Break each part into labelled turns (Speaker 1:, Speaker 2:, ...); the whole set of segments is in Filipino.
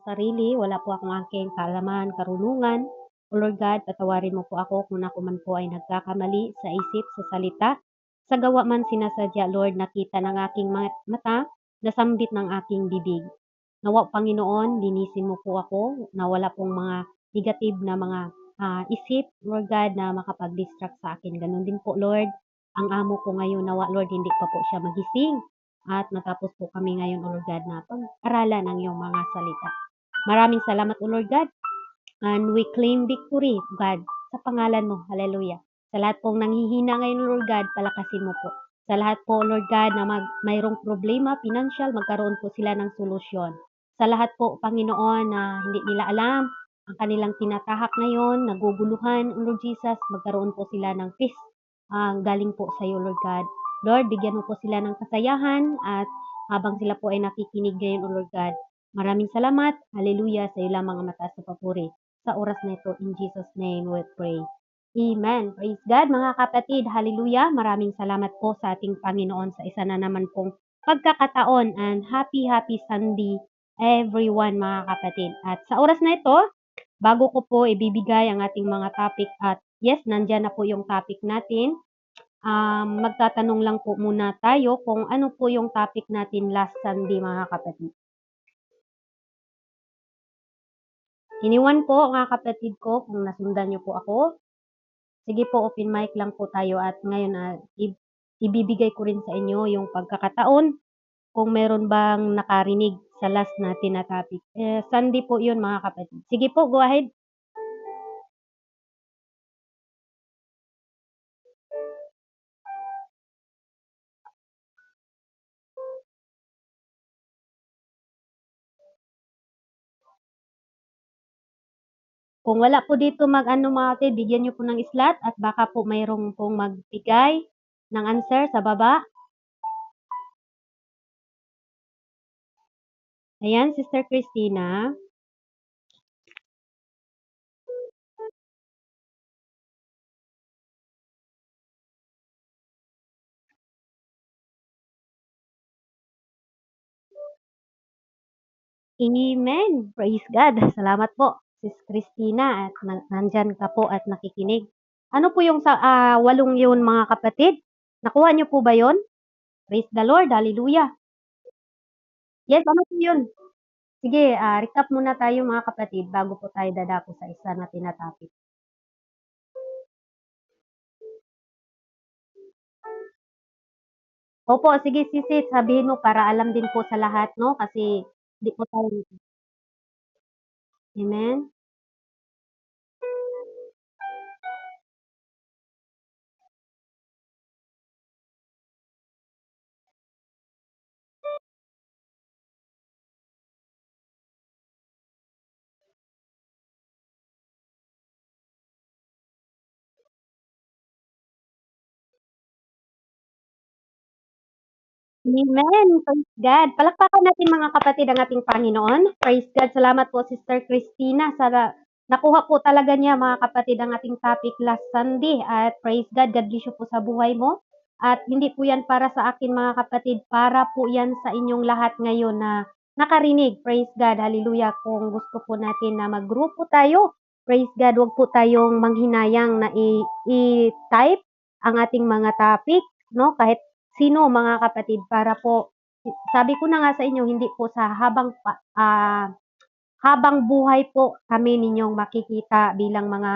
Speaker 1: sarili, wala po akong aking kaalaman, karunungan. O Lord God, patawarin mo po ako kung ako man po ay nagkakamali sa isip, sa salita, sa gawa man sinasadya, Lord, nakita ng aking mata, nasambit ng aking bibig. Nawa, Panginoon, linisin mo po ako na wala pong mga negative na mga isip, Lord God, na makapag-distract sa akin. Ganun din po, Lord, ang amo ko ngayon, nawa, Lord, hindi pa po siya magising. At matapos po kami ngayon, O Lord God, na pag-aralan ang iyong mga salita. Maraming salamat, O Lord God. And we claim victory, God, sa pangalan mo. Hallelujah. Sa lahat pong nanghihina ngayon, Lord God, palakasin mo po. Sa lahat po, Lord God, na mayroong problema, financial, magkaroon po sila ng solusyon. Sa lahat po, Panginoon, na hindi nila alam ang kanilang tinatahak ngayon, naguguluhan, Lord Jesus, magkaroon po sila ng peace. Galing po sa iyo, Lord God. Lord, bigyan mo po sila ng kasayahan at habang sila po ay nakikinig ngayon, O Lord God, maraming salamat. Hallelujah. Sa iyo lamang ang mataas na papuri sa oras na ito. In Jesus' name we pray. Amen. Praise God, mga kapatid. Hallelujah. Maraming salamat po sa ating Panginoon sa isa na naman pong pagkakataon, and happy Sunday everyone, mga kapatid. At sa oras na ito, bago ko po ibibigay ang ating mga topic, at yes, nandyan na po yung topic natin. Magtatanong lang po muna tayo kung ano po yung topic natin last Sunday, mga kapatid. Iniwan po, mga kapatid ko, kung nasundan niyo po ako. Sige po, open mic lang po tayo, at ngayon ibibigay ko rin sa inyo yung pagkakataon kung meron bang nakarinig sa last natin na topic. Sunday po yun, mga kapatid. Sige po, go ahead. Kung wala po dito mga kapatid, bigyan nyo po ng slot at baka po mayroong pong magbigay ng answer sa baba. Ayan, Sister Christina. Amen. Praise God. Salamat po, Sis Christina, at nandyan ka po at nakikinig. Ano po yung sa 8 yun, mga kapatid? Nakuha niyo po ba yun? Praise the Lord. Hallelujah. Yes, ano po yun? Sige, recap muna tayo, mga kapatid, bago po tayo dadako sa isa na tinatapik. Opo, sige Sisi, sabihin mo para alam din po sa lahat, no? Kasi di po tayo. Amen. Amen. Praise God. Palakpakan natin, mga kapatid, ang ating Panginoon. Praise God. Salamat po, Sister Christina, sa nakuha po talaga niya, mga kapatid, ang ating topic last Sunday. At praise God, God bless you po sa buhay mo. At hindi po yan para sa akin, mga kapatid, para po yan sa inyong lahat ngayon na nakarinig. Praise God. Hallelujah. Kung gusto po natin na maggrupo tayo, praise God, wag po tayong manghinayang na i-type ang ating mga topic, no? Kahit sino, mga kapatid, para po, sabi ko na nga sa inyo, hindi po sa habang buhay po kami ninyong makikita bilang mga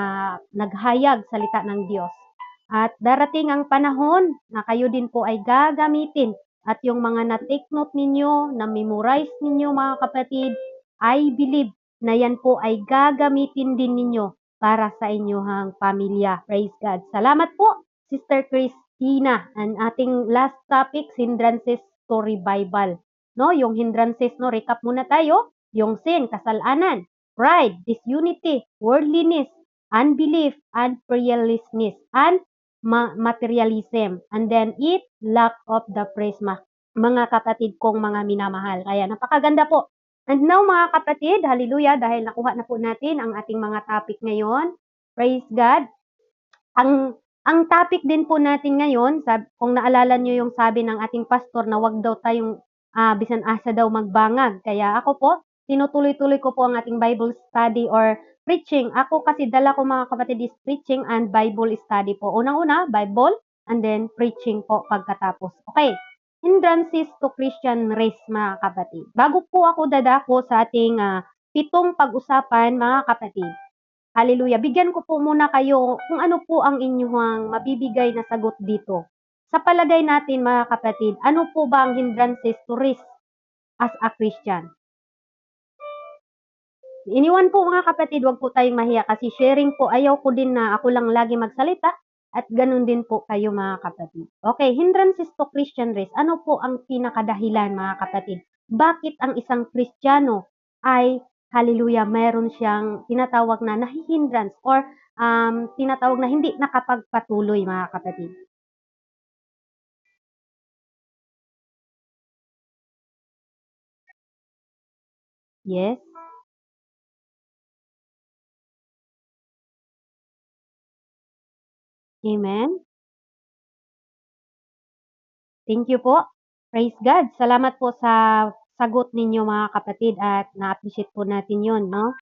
Speaker 1: naghayag salita ng Diyos. At darating ang panahon na kayo din po ay gagamitin, at yung mga na-take note ninyo, na-memorize ninyo, mga kapatid, I believe na yan po ay gagamitin din ninyo para sa inyong pamilya. Praise God. Salamat po, Sister Christina. And ating last topic, hindrances to revival. No, yung hindrances, no, recap muna tayo. Yung sin, kasalanan, pride, disunity, worldliness, unbelief, and prayerlessness, and materialism. And then lack of the praise, mga kapatid kong mga minamahal. Kaya napakaganda po. And now, mga kapatid, hallelujah, dahil nakuha na po natin ang ating mga topic ngayon. Praise God. Ang topic din po natin ngayon, kung naalala nyo yung sabi ng ating pastor na wag daw tayong bisan asa daw magbangag. Kaya ako po, tinutuloy-tuloy ko po ang ating Bible study or preaching. Ako kasi dala ko mga kapatid is preaching and Bible study po. Unang-una, Bible and then preaching po pagkatapos. Okay. Hindrances to Christian race mga kapatid. Bago po ako dadako sa ating 7 pag-usapan mga kapatid. Hallelujah. Bigyan ko po muna kayo kung ano po ang inyong mabibigay na sagot dito. Sa palagay natin mga kapatid, ano po ba ang hindrances to race as a Christian? Iniwan po mga kapatid, wag po tayong mahiya kasi sharing po, ayaw ko din na ako lang lagi magsalita at ganun din po kayo mga kapatid. Okay, hindrances to Christian race. Ano po ang pinakadahilan mga kapatid? Bakit ang isang Kristiyano ay, hallelujah, mayroon siyang tinatawag na nahihindrance or tinatawag na hindi nakapagpatuloy mga kapatid? Yes? Amen? Thank you po. Praise God. Salamat po sa sagot ninyo mga kapatid at na-appreciate po natin yun, no?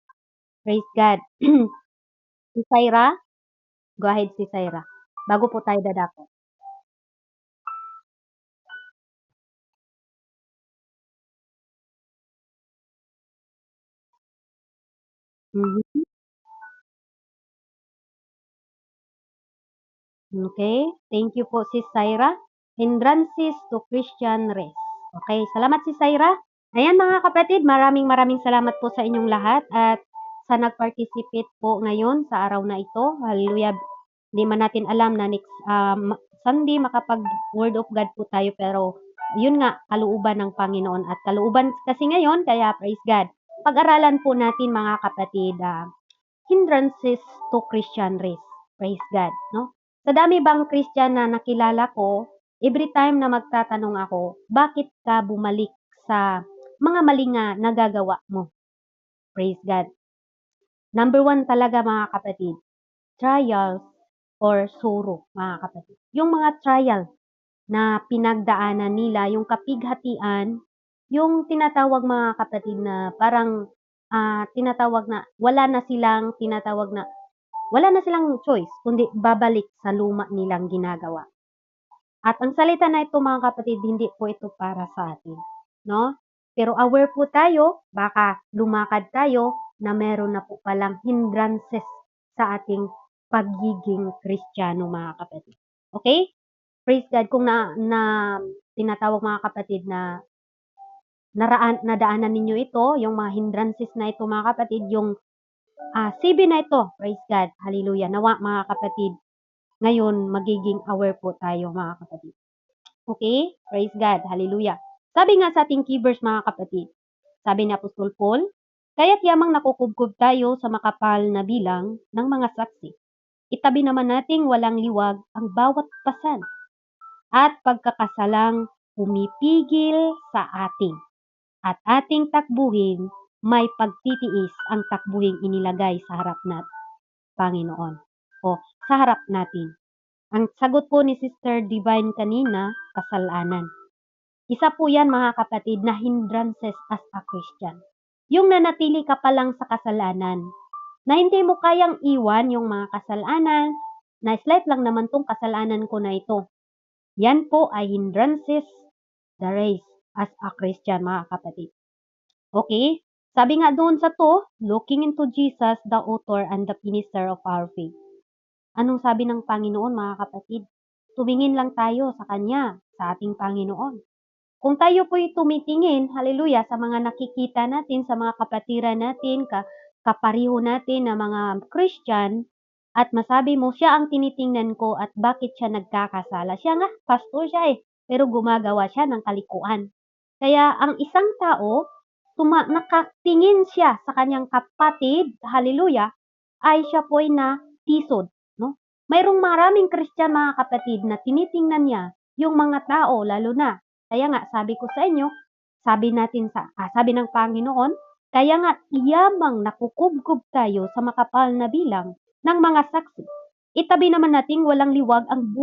Speaker 1: Praise God. Si Syra, go ahead si Syra. Bago po tayo dadako. Mhm. Okay. Thank you po si Syra. Hindrances to Christian race. Okay. Salamat si Syra. Ayan mga kapatid, maraming maraming salamat po sa inyong lahat at sa nag-participate po ngayon sa araw na ito. Hallelujah. Hindi man natin alam na next Sunday makapag Word of God po tayo pero yun nga, kalooban ng Panginoon at kalooban kasi ngayon, kaya praise God. Pag-aralan po natin mga kapatid, hindrances to Christian race. Praise God, no? Sa dami bang Christian na nakilala ko, every time na magtatanong ako, bakit ka bumalik sa mga mali nga nagagawa mo? Praise God. Number one talaga mga kapatid, trials or sorrow mga kapatid. Yung mga trial na pinagdaanan nila, yung kapighatian, yung tinatawag mga kapatid na parang tinatawag na wala na silang choice kundi babalik sa luma nilang ginagawa. At ang salita na ito mga kapatid, hindi po ito para sa atin, no? Pero aware po tayo, baka lumakad tayo na meron na po palang hindrances sa ating pagiging Kristiyano mga kapatid. Okay? Praise God kung na tinatawag mga kapatid na nadaanan ninyo ito, yung mga hindrances na ito mga kapatid, yung CB na ito, praise God, hallelujah, nawa mga kapatid, ngayon magiging aware po tayo mga kapatid. Okay? Praise God, hallelujah. Sabi nga sa ating key verse mga kapatid, sabi ni Apostol Paul, kaya't yamang nakukubkob tayo sa makapal na bilang ng mga saksi. Itabi naman nating walang liwag ang bawat pasan at pagkakasalang pumipigil sa ating at ating takbuhin may pagtitiis ang takbuhing inilagay sa harap natin, Panginoon. O sa harap natin. Ang sagot po ni Sister Divine kanina, kasalanan. Isa po yan mga kapatid na hindrances as a Christian. Yung nanatili ka pa lang sa kasalanan, na hindi mo kayang iwan yung mga kasalanan, na slight lang naman tong kasalanan ko na ito. Yan po ay hindrances the race as a Christian mga kapatid. Okay? Sabi nga doon sa to, looking into Jesus, the author and the finisher of our faith. Anong sabi ng Panginoon mga kapatid? Tumingin lang tayo sa Kanya, sa ating Panginoon. Kung tayo po'y tumitingin, hallelujah, sa mga nakikita natin, sa mga kapatiran natin, kapariho natin na mga Christian, at masabi mo, siya ang tinitingnan ko at bakit siya nagkakasala. Siya nga, pastor siya pero gumagawa siya ng kalikuan. Kaya ang isang tao, nakatingin siya sa kanyang kapatid, hallelujah, ay siya po'y natisod. No? Mayroong maraming Christian mga kapatid na tinitingnan niya yung mga tao, lalo na. Kaya nga, sabi ko sa inyo, sabi ng Panginoon, kaya nga, iyamang nakukubkob tayo sa makapal na bilang ng mga saksi. Itabi naman nating walang liwag ang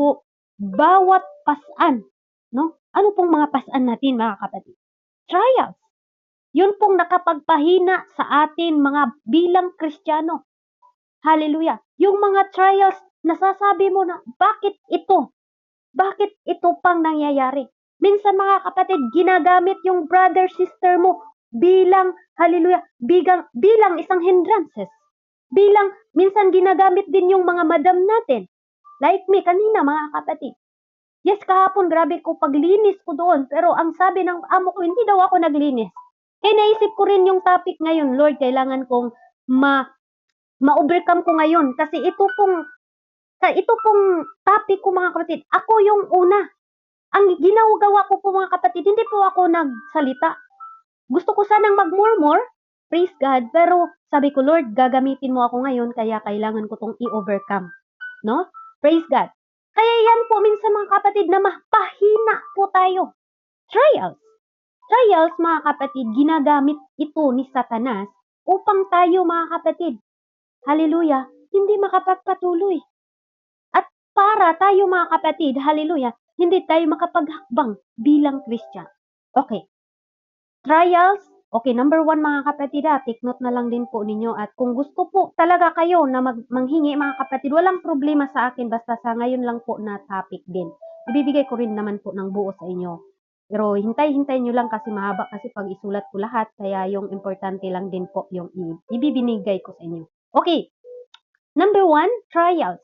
Speaker 1: bawat pasan. No? Ano pong mga pasan natin mga kapatid? Trials. Yun pong nakapagpahina sa atin mga bilang Kristiyano. Hallelujah. Yung mga trials, nasasabi mo na, bakit ito? Bakit ito pang nangyayari? Minsan mga kapatid, ginagamit yung brother, sister mo bilang, hallelujah, bilang isang hindrances. Minsan ginagamit din yung mga madam natin. Like me, kanina mga kapatid. Yes, kahapon grabe ko paglinis ko doon. Pero ang sabi ng amo ko, hindi daw ako naglinis. Kaya naisip ko rin yung topic ngayon, Lord, kailangan kong ma-overcome ko ngayon. Kasi ito pong topic ko mga kapatid, ako yung una. Ang ginagawa ko po mga kapatid, hindi po ako nagsalita. Gusto ko sanang mag-murmur, praise God, pero sabi ko, Lord, gagamitin mo ako ngayon, kaya kailangan ko tong i-overcome. No? Praise God. Kaya yan po minsan mga kapatid na mapahina po tayo. Trials. Trials mga kapatid, ginagamit ito ni Satanas upang tayo mga kapatid, hallelujah, hindi makapagpatuloy. At para tayo mga kapatid, hallelujah, hindi tayo makapaghakbang bilang Christian. Okay. Trials. Okay, number 1 mga kapatid, take note na lang din po ninyo. At kung gusto po talaga kayo na manghingi mga kapatid, walang problema sa akin, basta sa ngayon lang po na topic din. Ibibigay ko rin naman po ng buo sa inyo. Pero hintay nyo lang kasi mahaba kasi pag isulat ko lahat, kaya yung importante lang din po yung ibibinigay ko sa inyo. Okay, number 1, trials.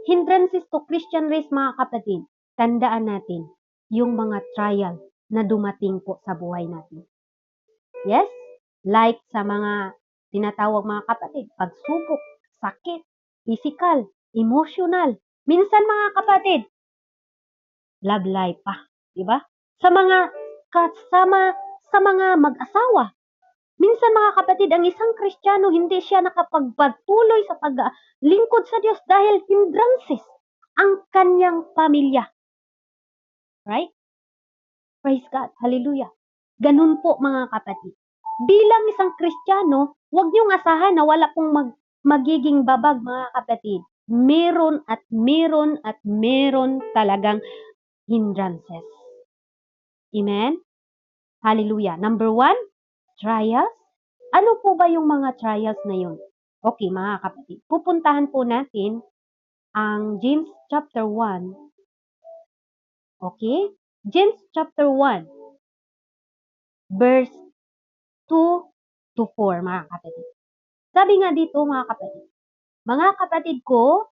Speaker 1: Hindrances to Christian race mga kapatid. Tandaan natin yung mga trial na dumating po sa buhay natin. Yes? Like sa mga tinatawag mga kapatid, pagsubok, sakit, physical, emotional. Minsan mga kapatid, love life pa, di ba? Sa mga kasama sa mga mag-asawa. Minsan mga kapatid, ang isang Kristiyano hindi siya nakapagpatuloy sa paglingkod sa Diyos dahil hindrances ang kanyang pamilya. Right? Praise God. Hallelujah. Ganun po mga kapatid. Bilang isang Kristiyano, huwag niyong asahan na wala pong magiging babag mga kapatid. Meron at meron talagang hindrances. Amen? Hallelujah. Number 1, trials. Ano po ba yung mga trials na yun? Okay mga kapatid, pupuntahan po natin ang James chapter 1. Okay? James chapter 1, verse 2 to 4 mga kapatid. Sabi nga dito mga kapatid ko,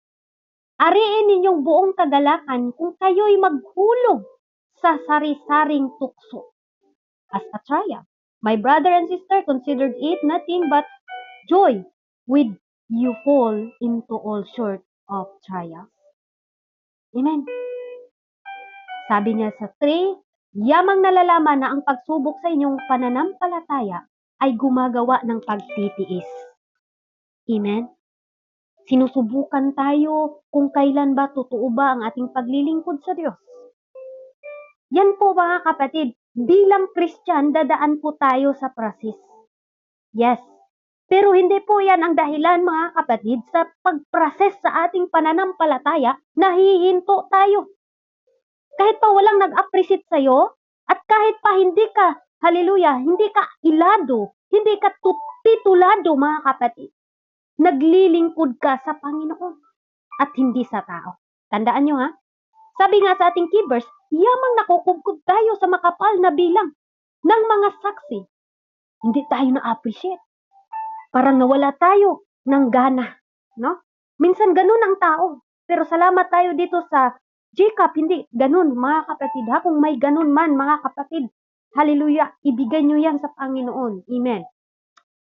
Speaker 1: ariin ninyong buong kagalakan kung kayo'y maghulog sa sari-saring tukso as a trial. My brother and sister considered it nothing but joy with you fall into all sort of trials. Amen. Sabi niya sa 3, yamang nalalaman na ang pagsubok sa inyong pananampalataya ay gumagawa ng pagtitiis. Amen. Sinusubukan tayo kung kailan ba totoo ba ang ating paglilingkod sa Diyos. Yan po mga kapatid, bilang Christian, dadaan po tayo sa process. Yes. Pero hindi po yan ang dahilan mga kapatid sa pag-process sa ating pananampalataya, nahihinto tayo. Kahit pa walang nag-appreciate sa'yo, at kahit pa hindi ka, hallelujah, hindi ka ilado, hindi ka titulado mga kapatid, naglilingkod ka sa Panginoon at hindi sa tao. Tandaan nyo ha, sabi nga sa ating key verse, yamang nakukubkob tayo sa makapal na bilang ng mga saksi. Hindi tayo na-appreciate. Parang nawala tayo ng gana. No? Minsan ganun ang tao. Pero salamat tayo dito sa Jacob, hindi ganun mga kapatid. Ha? Kung may ganun man mga kapatid, hallelujah, ibigay nyo yan sa Panginoon. Amen.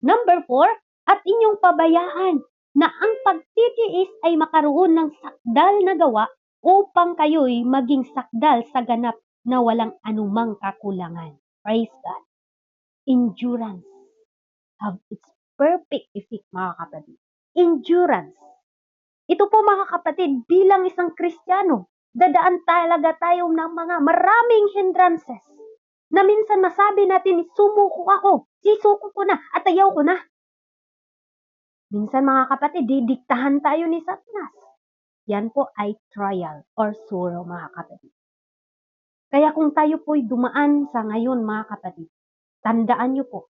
Speaker 1: Number 4, at inyong pabayaan na ang pagtitiis ay makaroon ng sakdal na gawa upang kayo'y maging sakdal sa ganap na walang anumang kakulangan. Praise God. Endurance have its perfect effect mga kapatid. Endurance. Ito po mga kapatid, bilang isang Kristiyano, dadaan talaga tayo ng mga maraming hindrances na minsan masabi natin, sumuko ako, sisuko ko na, at ayaw ko na. Minsan mga kapatid, didiktahan tayo ni Satanas. Yan po ay trial or sorrow mga kapatid. Kaya kung tayo po'y dumaan sa ngayon mga kapatid, tandaan nyo po,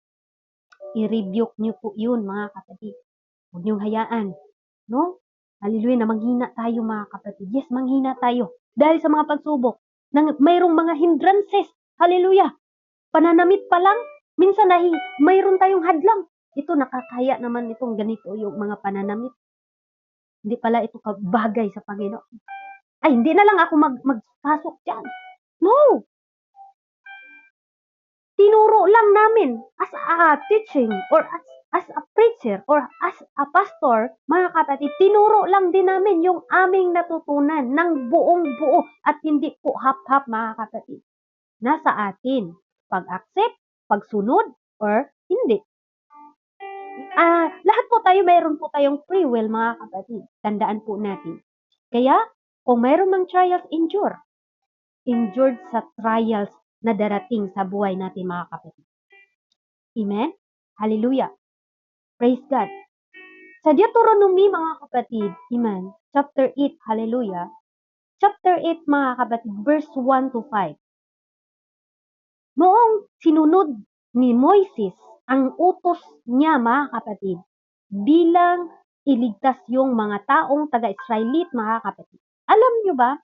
Speaker 1: I-rebuke niyo po yun, mga kapatid. Huwag niyong hayaan. No? Hallelujah, na manghina tayo, mga kapatid. Yes, manghina tayo. Dahil sa mga pagsubok, mayroong mga hindrances. Hallelujah. Pananamit pa lang, minsan mayroon tayong hadlang. Ito, nakakaya naman itong ganito, yung mga pananamit. Hindi pala ito kabagay sa Panginoon. Ay, hindi na lang ako magpasok dyan. No! Tinuro lang namin as a teaching or as a preacher or as a pastor, mga kapatid, tinuro lang din namin yung aming natutunan ng buong buo at hindi po hap-hap, mga kapatid. Nasa atin, pag-accept, pagsunod, or hindi. Lahat po tayo, mayroon po tayong free will, mga kapatid. Tandaan po natin. Kaya, kung mayroon ng trials, endure. Endured sa trials na darating sa buhay natin, mga kapatid. Amen? Hallelujah. Praise God. Sa Deuteronomy, mga kapatid, Amen, chapter 8, hallelujah, chapter 8, mga kapatid, verse 1 to 5. Noong sinunod ni Moises ang utos niya, mga kapatid, bilang iligtas yung mga taong taga-Israelite, mga kapatid. Alam nyo ba?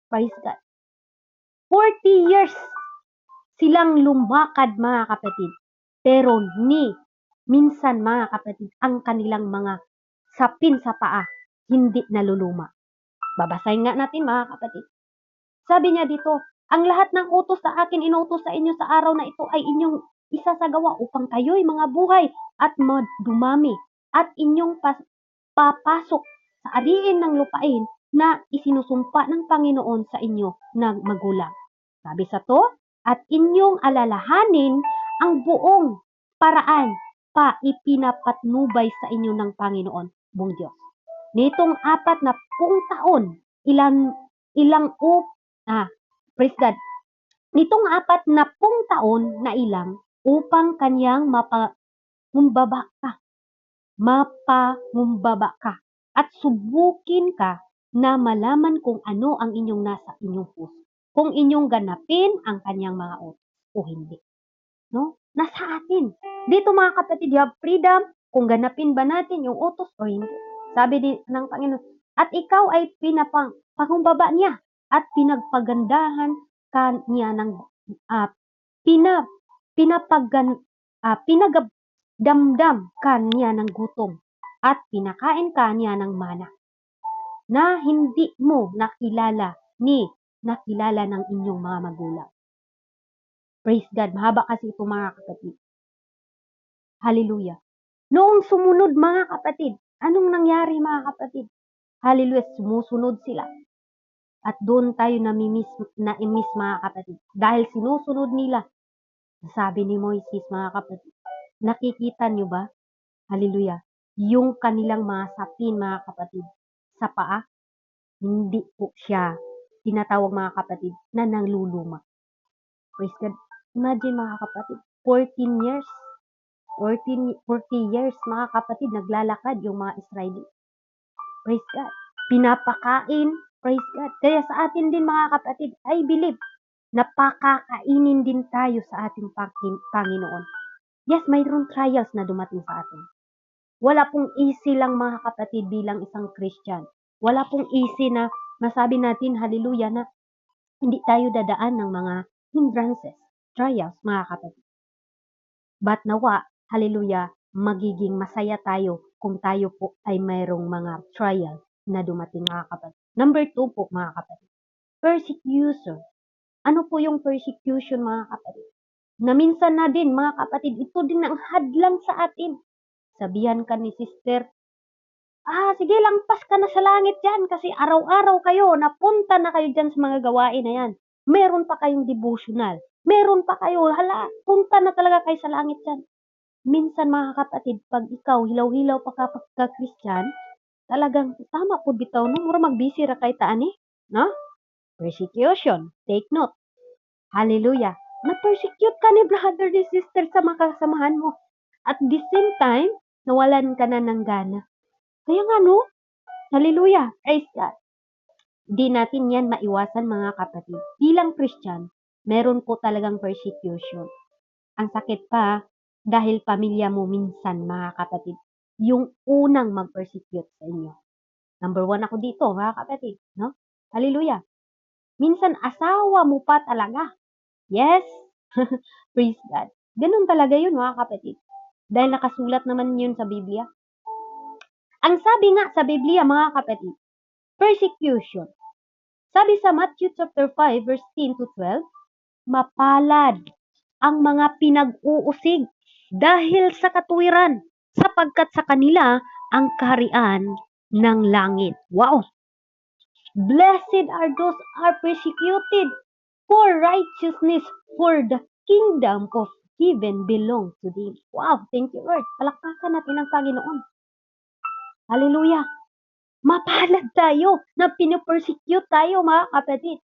Speaker 1: Praise God. 40 years silang lumakad, mga kapatid. Pero minsan, mga kapatid, ang kanilang mga sapin sa paa hindi naluluma. Babasahin nga natin, mga kapatid. Sabi niya dito, ang lahat ng utos sa akin inutos sa inyo sa araw na ito ay inyong isasagawa upang kayo'y mga buhay at dumami at inyong papasok sa ariin ng lupain na isinusumpa ng Panginoon sa inyo na magulang. Sabi sa to, at inyong alalahanin ang buong paraan pa ipinapatnubay sa inyo ng Panginoon mong Diyos. Nitong 40 taon, praise God. Nitong 40 taon na ilang upang kanyang mapangumbaba ka at subukin ka na malaman kung ano ang inyong nasa inyong puso. Kung inyong ganapin ang kanyang mga utos o hindi. No? Nasa atin. Dito, mga kapatid, you have freedom kung ganapin ba natin yung utos o hindi. Sabi ng Panginoon, at ikaw ay pinapangumbaba niya at pinagpagandahan ka niya ng pinagdamdam ka niya ng gutom at pinakain ka niya ng mana na hindi mo nakilala ng inyong mga magulang. Praise God. Mahaba kasi ito, mga kapatid. Hallelujah. Noong sumunod, mga kapatid, anong nangyari, mga kapatid? Hallelujah. Sumusunod sila. At doon tayo na-miss, mga kapatid. Dahil sinusunod nila. Sabi ni Moises, mga kapatid, nakikita nyo ba? Hallelujah. Yung kanilang mga sapin, mga kapatid, sa paa, hindi po siya tinatawag, mga kapatid, na nangluluma. Praise God. Imagine, mga kapatid, 40 years, mga kapatid, naglalakad yung mga Israeli. Praise God. Pinapakain. Praise God. Kaya sa atin din, mga kapatid, I believe, napakakainin din tayo sa ating Panginoon. Yes, mayroon trials na dumating sa atin. Wala pong easy lang, mga kapatid, bilang isang Christian. Wala pong easy na masabi natin, hallelujah, na hindi tayo dadaan ng mga hindrances, trials, mga kapatid. But nawa, hallelujah, magiging masaya tayo kung tayo po ay mayroong mga trials na dumating, mga kapatid. Number 2 po, mga kapatid. Persecution. Ano po yung persecution, mga kapatid? Na minsan na din, mga kapatid, ito din ang hadlang sa atin. Sabihan ka ni sister, sige, lampas ka na sa langit dyan kasi araw-araw kayo, napunta na kayo dyan sa mga gawain na yan. Meron pa kayong devotional. Meron pa kayo, punta na talaga kayo sa langit dyan. Minsan, mga kapatid, pag ikaw, hilaw-hilaw pa kapag ka-Christian, talagang tama po bitaw, no? Mura magbisi ra kay taan eh. No? Persecution. Take note. Hallelujah. Na-persecute ka ni brother, ni sister sa mga kasamahan mo. At the same time, nawalan ka na ng gana. Kaya nga, no? Hallelujah. Praise God. Di natin yan maiwasan, mga kapatid. Bilang Christian, meron po talagang persecution. Ang sakit pa, Dahil pamilya mo minsan, mga kapatid, yung unang mag-persecute sa inyo. Number 1 ako dito, mga kapatid, no? Hallelujah. Minsan asawa mo pa talaga. Yes. Praise God. Ganun talaga yun, mga kapatid. Dahil nakasulat naman yun sa Biblia. Ang sabi nga sa Biblia, mga kapatid, persecution. Sabi sa Matthew chapter 5 verse 10 to 12, mapalad ang mga pinag-uusig dahil sa katuwiran, sapagkat sa kanila ang kaharian ng langit. Wow! Blessed are those are persecuted for righteousness, for the kingdom of heaven belong to them. Wow! Thank you, Lord. Palakpakan natin ang Panginoon. Hallelujah! Mapalad tayo na pinapersecute tayo, mga kapatid.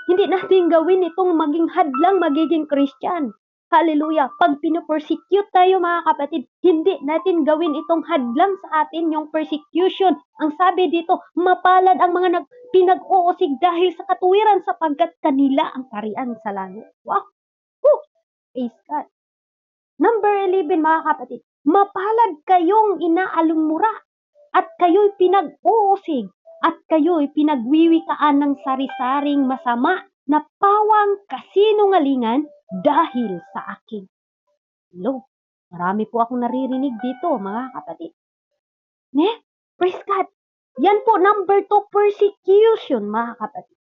Speaker 1: Hindi natin gawin itong maging hadlang magiging Christian. Hallelujah. Pag pinapersecute tayo, mga kapatid, hindi natin gawin itong hadlang sa atin yung persecution. Ang sabi dito, mapalad ang mga pinag-uusig dahil sa katuwiran sapagkat kanila ang kaharian sa langit. Wow! Woo! Praise God. Number 11, mga kapatid, mapalad kayong inaalungmura at kayo'y pinag-uusig at kayo'y pinagwiwikaan ng sari-saring masama na pawang kasinungalingan dahil sa akin. Hello, marami po akong naririnig dito, mga kapatid. Praise God. Yan po, number 2, persecution, mga kapatid.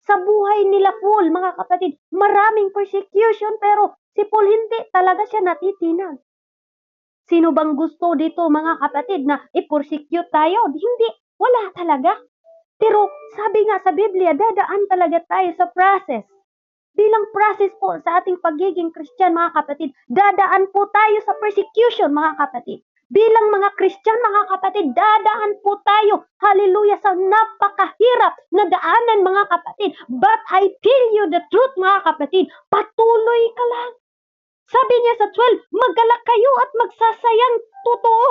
Speaker 1: Sa buhay nila Paul, mga kapatid, maraming persecution, pero si Paul hindi talaga siya natitinag. Sino bang gusto dito, mga kapatid, na i-persecute tayo? Hindi. Wala talaga. Pero sabi nga sa Biblia, dadaan talaga tayo sa process. Bilang process po sa ating pagiging Christian, mga kapatid, dadaan po tayo sa persecution, mga kapatid. Bilang mga Christian, mga kapatid, dadaan po tayo, hallelujah, sa napakahirap na daanan, mga kapatid. But I tell you the truth, mga kapatid, patuloy ka lang. Sabi niya sa 12, maggalak kayo at magsasayang totoo.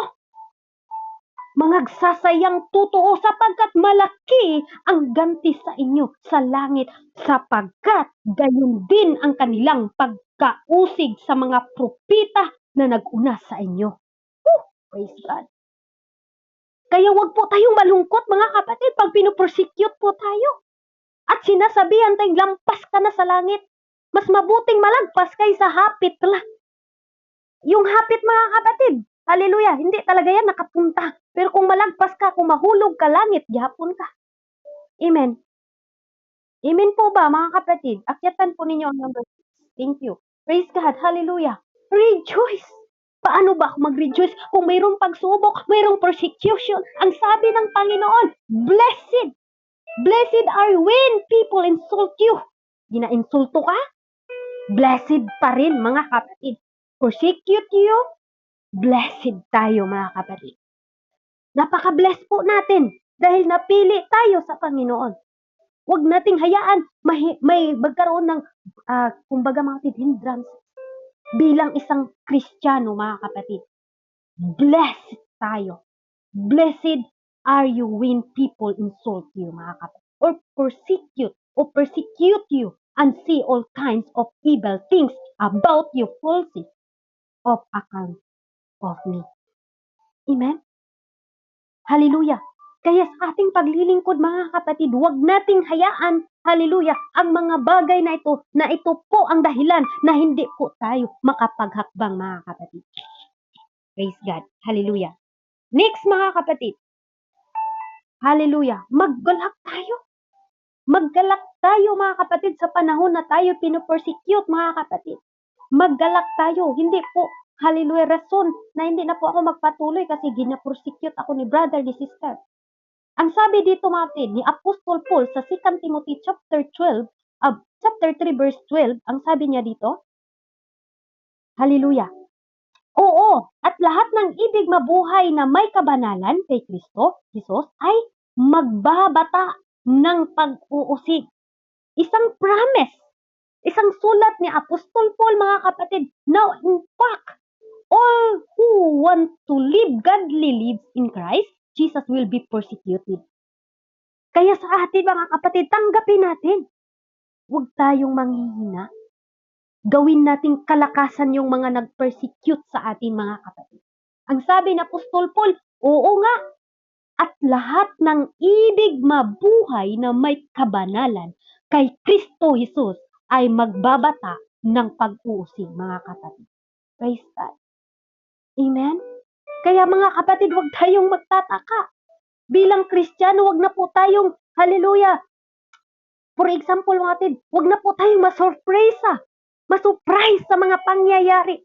Speaker 1: Magsasayang totoo sapagkat malaki ang ganti sa inyo sa langit, sapagkat gayon din ang kanilang pagkausig sa mga propeta na nag-una sa inyo. Praise God. Kaya wag po tayong malungkot, mga kapatid, pag pinopersecute po tayo. At sinasabihan tayong lampas ka na sa langit. Mas mabuting malagpas kaysa hapit lang. Yung hapit, mga kapatid, hallelujah, hindi talaga yan nakapunta. Pero kung malagpas ka, kung mahulog ka, langit, gihapon ka. Amen. Amen po ba, mga kapatid? Akyatan po ninyo ang number 6. Thank you. Praise God. Hallelujah. Rejoice. Paano ba ako mag-rejoice kung mayroong pagsubok, mayroong persecution? Ang sabi ng Panginoon, blessed. Blessed are when people insult you. Gina-insulto ka? Blessed pa rin, mga kapatid. Persecute you? Blessed tayo, mga kapatid. Napaka-bless po natin dahil napili tayo sa Panginoon. Huwag nating hayaan may magkaroon ng, kumbaga, mga kapatid, hindrance. Bilang isang Kristiyano, mga kapatid, blessed tayo. Blessed are you when people insult you, mga kapatid, or persecute you and see all kinds of evil things about you falsely of account of me. Amen? Hallelujah. Kaya sa ating paglilingkod, mga kapatid, huwag nating hayaan, hallelujah, ang mga bagay na ito po ang dahilan na hindi po tayo makapaghakbang, mga kapatid. Praise God. Hallelujah. Next, mga kapatid. Hallelujah. Maggalak tayo. Maggalak tayo, mga kapatid, sa panahon na tayo pinopersecute, mga kapatid. Maggalak tayo. Hindi po, hallelujah, rason na hindi na po ako magpatuloy kasi ginapersecute ako ni brother, ni sister. Ang sabi dito, mga kapatid, ni Apostol Paul sa 2 Timothy chapter 3 verse 12, ang sabi niya dito, hallelujah. Oo, at lahat ng ibig mabuhay na may kabanalan kay Kristo, Jesus, ay magbabata ng pag-uusig. Isang promise, isang sulat ni Apostol Paul, mga kapatid. Now, in fact, all who want to live godly lives in Christ, Jesus will be persecuted. Kaya sa atin, mga kapatid, tanggapin natin. Huwag tayong manghihina. Gawin nating kalakasan yung mga nag-persecute sa atin, mga kapatid. Ang sabi na Apostol Paul, oo nga, at lahat ng ibig mabuhay na may kabanalan kay Kristo Jesus ay magbabata ng pag-uusig, mga kapatid. Praise God. Amen? Kaya mga kapatid, huwag tayong magtataka. Bilang Kristiyano, huwag na po tayong, hallelujah, for example mga kapatid, huwag na po tayong masurprise sa mga pangyayari.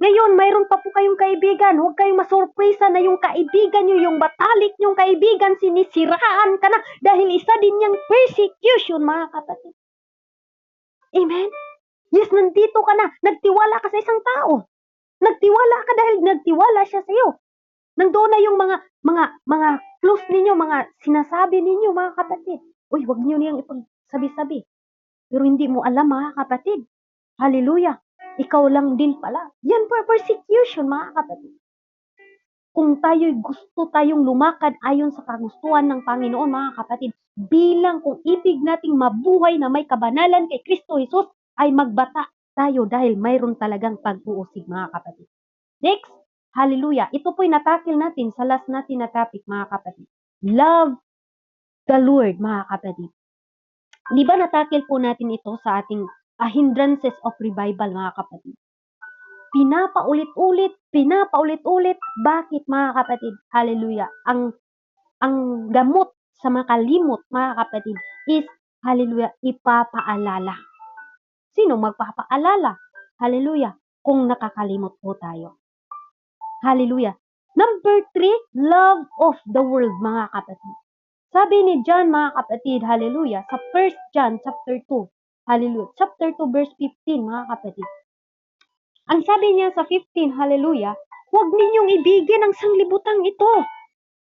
Speaker 1: Ngayon, mayroon pa po kayong kaibigan. Huwag kayong masurpresa na yung kaibigan nyo, yung batalik nyong kaibigan, sinisiraan ka na dahil isa din yung persecution, mga kapatid. Amen? Yes, nandito ka na. Nagtiwala ka sa isang tao. Nagtiwala ka dahil nagtiwala siya sa iyo. Nandoon na yung mga close ninyo, mga sinasabi ninyo, mga kapatid. Uy, wag niyo niyang ipagsabi-sabi. Pero hindi mo alam, mga kapatid. Hallelujah. Ikaw lang din pala. Yan po persecution, mga kapatid. Kung tayo'y gusto tayong lumakad ayon sa kagustuhan ng Panginoon, mga kapatid, bilang kung ibig nating mabuhay na may kabanalan kay Kristo Jesus, ay magbata tayo dahil mayroon talagang pag-uusig, mga kapatid. Next, hallelujah. Ito po'y natakil natin sa last natin na topic, mga kapatid. Love the Lord, mga kapatid. Di ba natakil po natin ito sa ating hindrances of revival, mga kapatid? Pinapaulit-ulit. Bakit, mga kapatid? Hallelujah. Ang gamot sa makalimot, mga kapatid, is, hallelujah, ipapaalala. Sino magpapaalala? Hallelujah. Kung nakakalimot po tayo. Hallelujah. Number 3, love of the world, mga kapatid. Sabi ni John, mga kapatid, hallelujah, sa 1 John chapter 2, hallelujah, chapter 2 verse 15, mga kapatid. Ang sabi niya sa 15, hallelujah, huwag ninyong ibigin ang sanlibutan ito,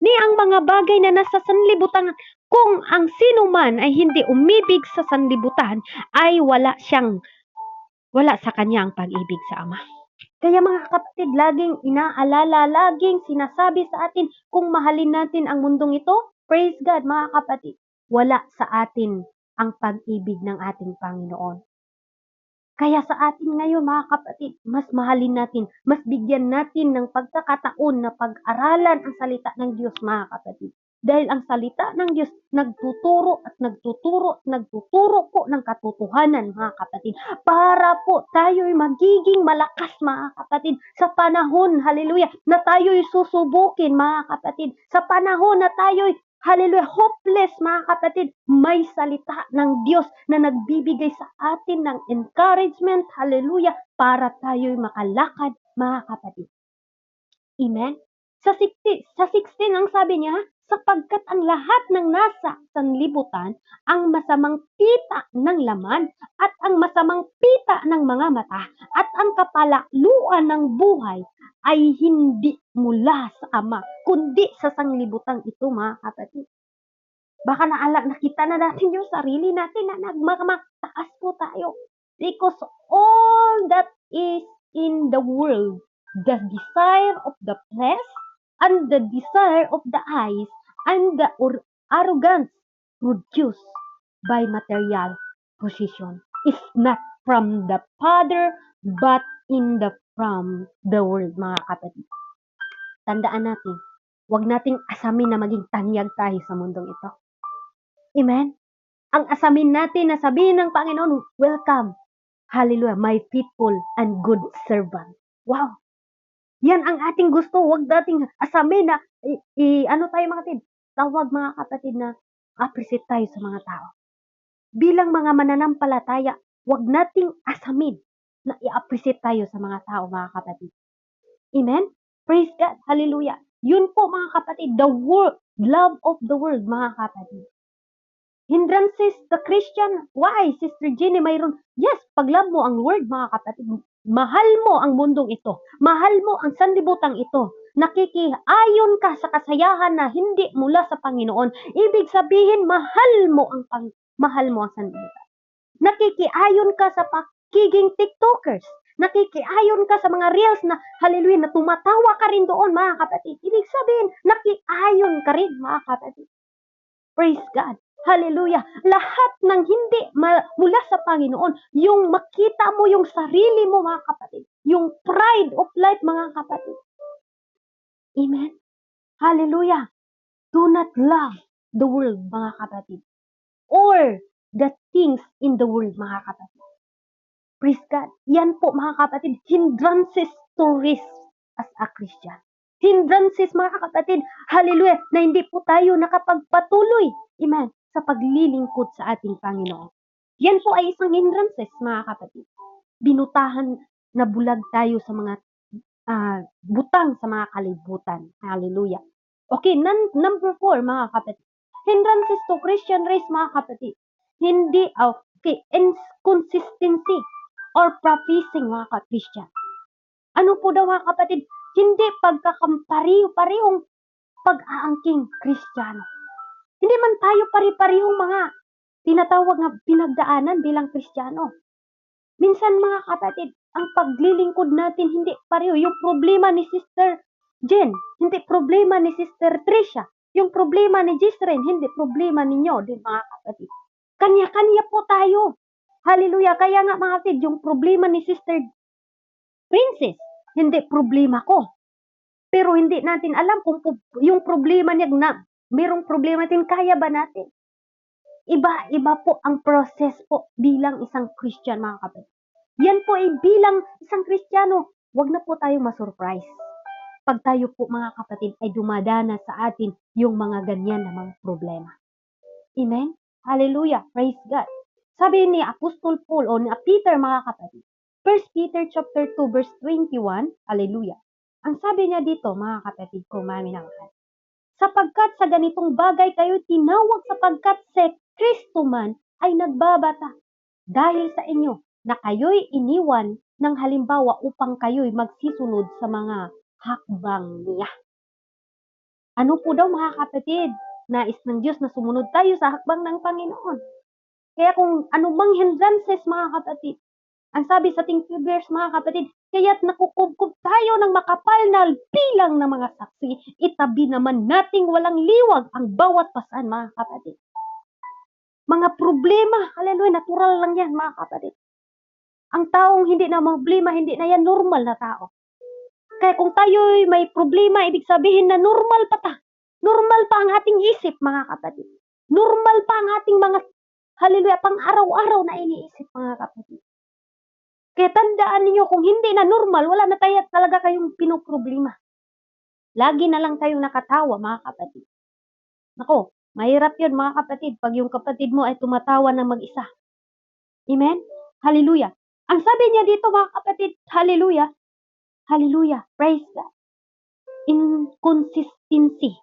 Speaker 1: ni ang mga bagay na nasa sanlibutan, kung ang sino man ay hindi umibig sa sanlibutan, ay wala sa kanya ang pag-ibig sa Ama. Kaya mga kapatid, laging inaalala, laging sinasabi sa atin, kung mahalin natin ang mundong ito, praise God, mga kapatid, wala sa atin ang pag-ibig ng ating Panginoon. Kaya sa atin ngayon, mga kapatid, mas mahalin natin, mas bigyan natin ng pagkakataon na pag-aralan ang salita ng Diyos, mga kapatid. Dahil ang salita ng Diyos nagtuturo po ng katotohanan, mga kapatid. Para po tayo'y magiging malakas, mga kapatid, sa panahon, hallelujah, na tayo'y susubukin, mga kapatid. Sa panahon na tayo'y, hallelujah, hopeless, mga kapatid, may salita ng Diyos na nagbibigay sa atin ng encouragement, hallelujah, para tayo'y makalakad, mga kapatid. Amen? Sa 16, ang sabi niya, sapagkat ang lahat ng nasa sanlibutan, ang masamang pita ng laman, at ang masamang pita ng mga mata, at ang kapalaluan ng buhay, ay hindi mula sa Ama, kundi sa sanglibutan ito, mga kapatid. Baka nakita na natin yung sarili natin na nagmamataas po tayo. Because all that is in the world, the desire of the flesh, and the desire of the eyes, and the arrogance produced by material possession, is not from the Father, but from the world, mga kapatid. Tandaan natin, huwag nating asamin na maging tanyag tayo sa mundong ito. Amen? Ang asamin natin na sabihin ng Panginoon, welcome, hallelujah, my faithful and good servant. Wow! Yan ang ating gusto. Huwag nating asamin na, ano tayo mga kapatid? Tawag mga kapatid na appreciate tayo sa mga tao. Bilang mga mananampalataya, huwag nating asamin na i-appreciate tayo sa mga tao, mga kapatid. Amen? Praise God. Hallelujah. Yun po mga kapatid, the world, love of the world, mga kapatid. Hindrances the Christian. Why, Sister Jenny, mayroon? Yes, pag-love mo ang word, mga kapatid. Mahal mo ang mundong ito. Mahal mo ang sanlibutang ito. Nakikiayon ka sa kasayahan na hindi mula sa Panginoon. Ibig sabihin, mahal mo ang sanlibutan. Nakikiayon ka sa pakiging TikTokers. Nakikiayon ka sa mga reels na, hallelujah, na tumatawa ka rin doon, mga kapatid. Ibig sabihin, nakiayon ka rin, mga kapatid. Praise God. Hallelujah. Lahat ng hindi mula sa Panginoon, yung makita mo yung sarili mo, mga kapatid. Yung pride of life, mga kapatid. Amen. Hallelujah. Do not love the world, mga kapatid. Or the things in the world, mga kapatid. Praise God. Yan po, mga kapatid, hindrances to risk as a Christian. Hindrances, mga kapatid, hallelujah, na hindi po tayo nakapagpatuloy, amen, sa paglilingkod sa ating Panginoon. Yan po ay isang hindrances, mga kapatid. Binutahan na bulag tayo sa mga butang sa mga kalibutan. Hallelujah. Okay, number 4, mga kapatid. Hindrances to Christian race, mga kapatid. Hindi, inconsistency or professing, mga ka-Christian. Ano po daw, mga kapatid? Hindi pagkakampariho-parihong pag-aangking Kristiyano. Hindi man tayo pari-parihong mga tinatawag na pinagdaanan bilang Kristiyano. Minsan, mga kapatid, ang paglilingkod natin hindi pareho. Yung problema ni Sister Jen, hindi problema ni Sister Tricia. Yung problema ni Jisren, hindi problema ninyo, din mga kapatid. Kanya-kanya po tayo. Hallelujah. Kaya nga, mga kapatid, yung problema ni Sister Princess, hindi problema ko. Pero hindi natin alam kung yung problema niya na merong problema natin, kaya ba natin? Iba-iba po ang process po bilang isang Christian, mga kapatid. Yan po ay bilang isang Kristiyano, wag na po tayo masurprise. Pag tayo po, mga kapatid, ay dumadana sa atin yung mga ganyan na mga problema. Amen? Hallelujah. Praise God. Sabi ni Apostol Paul o ni Peter, mga kapatid, 1 Peter chapter 2 verse 21, hallelujah. Ang sabi niya dito, mga kapatid ko, maminamahal, sapagkat sa ganitong bagay kayo tinawag sapagkat si Kristo man ay nagbabata dahil sa inyo na kayo'y iniwan ng halimbawa upang kayo'y magsisunod sa mga hakbang niya. Ano po daw, mga kapatid? Nais ng Diyos na sumunod tayo sa hakbang ng Panginoon. Kaya kung anumang hindrances, mga kapatid, ang sabi sa ating verse, mga kapatid, kaya't nakukubkob tayo ng makapal na bilang ng mga saksi, itabi naman nating walang liwag ang bawat pasan, mga kapatid. Mga problema, hallelujah, natural lang yan, mga kapatid. Ang taong hindi na problema, hindi na yan normal na tao. Kaya kung tayo'y may problema, ibig sabihin na normal pa ta. Normal pa ang ating isip, mga kapatid. Normal pa ang ating mga, hallelujah, pang araw-araw na iniisip, mga kapatid. Kaya tandaan niyo, kung hindi na normal, wala na tayo talaga kayong pinoproblema. Lagi na lang kayong nakatawa, mga kapatid. Nako, mahirap yun, mga kapatid, pag yung kapatid mo ay tumatawa ng mag-isa. Amen? Hallelujah. Ang sabi niya dito, mga kapatid, hallelujah, hallelujah, praise God. Inconsistency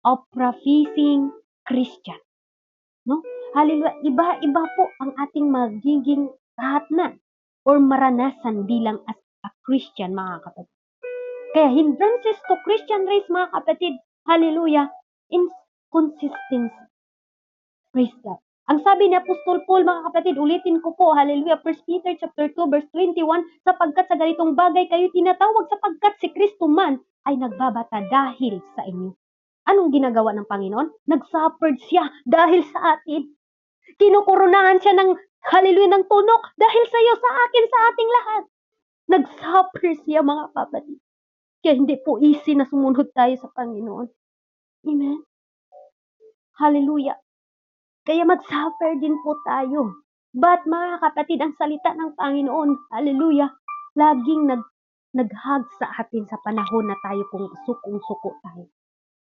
Speaker 1: of professing Christian. No? Hallelujah. Iba-iba po ang ating magiging tahatnan or maranasan bilang as a Christian, mga kapatid. Kaya hindrances to Christian race, mga kapatid, hallelujah, inconsistency. Praise God. Ang sabi ni Apostol Paul, mga kapatid, ulitin ko po, hallelujah, 1 Peter chapter 2 verse 21, sapagkat sa ganitong bagay kayo tinatawag sapagkat si Kristo man ay nagbabata dahil sa inyo. Anong ginagawa ng Panginoon? Nag-suffered siya dahil sa atin. Kinukoronahan siya ng, hallelujah, ng tunok dahil sa iyo, sa akin, sa ating lahat. Nag-suffer siya, mga kapatid. Kaya hindi po easy na sumunod tayo sa Panginoon. Amen? Hallelujah. Kaya mag-suffer din po tayo. But mga kapatid, ang salita ng Panginoon, hallelujah, laging naghag sa atin sa panahon na tayo pong sukong-suko tayo.